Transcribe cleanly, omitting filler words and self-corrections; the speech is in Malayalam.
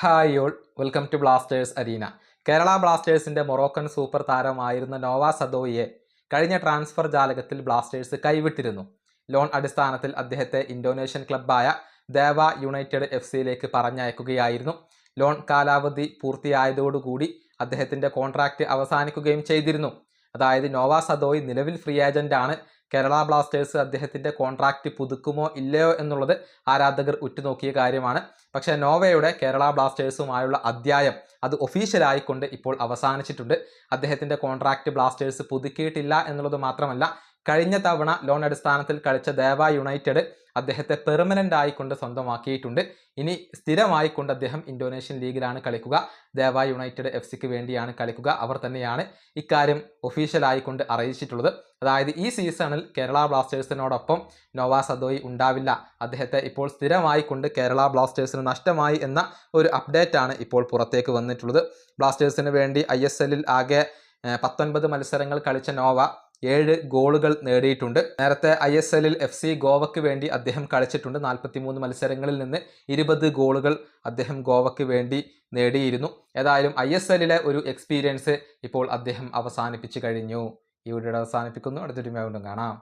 Hi all, welcome to Blasters arena. Kerala ബ്ലാസ്റ്റേഴ്സിന്റെ മൊറോക്കൻ സൂപ്പർ താരമായിരുന്ന നോവ സദോയിയെ കഴിഞ്ഞ ട്രാൻസ്ഫർ ജാലകത്തിൽ ബ്ലാസ്റ്റേഴ്സ് കൈവിട്ടിരുന്നു. ലോൺ അടിസ്ഥാനത്തിൽ അദ്ദേഹത്തെ ഇന്തോനേഷ്യൻ ക്ലബ്ബായ ദേവ യുണൈറ്റഡ് സിയിലേക്ക് പറഞ്ഞയക്കുകയായിരുന്നു. ലോൺ കാലാവധി പൂർത്തിയായതോടുകൂടി അദ്ദേഹത്തിന്റെ കോൺട്രാക്റ്റ് അവസാനിക്കുകയും ചെയ്തിരുന്നു. അതായത് നോവ സദോയി നിലവിൽ ഫ്രീ ഏജന്റ് ആണ്. കേരള ബ്ലാസ്റ്റേഴ്സ് അദ്ദേഹത്തിന്റെ കോൺട്രാക്റ്റ് പുതുക്കുമോ ഇല്ലയോ എന്നുള്ളത് ആരാധകർ ഉറ്റുനോക്കിയ കാര്യമാണ്. പക്ഷേ നോവയുടെ കേരള ബ്ലാസ്റ്റേഴ്സുമായുള്ള അധ്യായം അത് ഒഫീഷ്യലായിക്കൊണ്ട് ഇപ്പോൾ അവസാനിച്ചിട്ടുണ്ട്. അദ്ദേഹത്തിന്റെ കോൺട്രാക്റ്റ് ബ്ലാസ്റ്റേഴ്സ് പുതുക്കിയിട്ടില്ല എന്നുള്ളത് മാത്രമല്ല, കഴിഞ്ഞ തവണ ലോൺ അടിസ്ഥാനത്തിൽ കളിച്ച ദേവ യുണൈറ്റഡ് അദ്ദേഹത്തെ പെർമനന്റ് ആയിക്കൊണ്ട് സ്വന്തമാക്കിയിട്ടുണ്ട്. ഇനി സ്ഥിരമായിക്കൊണ്ട് അദ്ദേഹം ഇന്തോനേഷ്യൻ ലീഗിലാണ് കളിക്കുക. ദേവ യുണൈറ്റഡ് സിക്ക് വേണ്ടിയാണ് കളിക്കുക. അവർ തന്നെയാണ് ഇക്കാര്യം ഒഫീഷ്യലായിക്കൊണ്ട് അറിയിച്ചിട്ടുള്ളത്. അതായത് ഈ സീസണിൽ കേരള ബ്ലാസ്റ്റേഴ്സിനോടൊപ്പം നോവ സദോയി ഉണ്ടാവില്ല. അദ്ദേഹത്തെ ഇപ്പോൾ സ്ഥിരമായിക്കൊണ്ട് കേരള ബ്ലാസ്റ്റേഴ്സിന് നഷ്ടമായി എന്ന ഒരു അപ്ഡേറ്റ് ആണ് ഇപ്പോൾ പുറത്തേക്ക് വന്നിട്ടുള്ളത്. ബ്ലാസ്റ്റേഴ്സിന് വേണ്ടി ISL ആകെ 19 മത്സരങ്ങൾ കളിച്ച നോവ 7 ഗോളുകൾ നേടിയിട്ടുണ്ട്. നേരത്തെ ISL FC ഗോവയ്ക്ക് വേണ്ടി അദ്ദേഹം കളിച്ചിട്ടുണ്ട്. 43 മത്സരങ്ങളിൽ നിന്ന് 20 ഗോളുകൾ അദ്ദേഹം ഗോവയ്ക്ക് വേണ്ടി നേടിയിരുന്നു. ഏതായാലും ISL ഒരു എക്സ്പീരിയൻസ് ഇപ്പോൾ അദ്ദേഹം അവസാനിപ്പിച്ചു കഴിഞ്ഞു. ഈ വീഡിയോ അവസാനിപ്പിക്കുന്നു. അടുത്തൊരു വീണ്ടും കാണാം.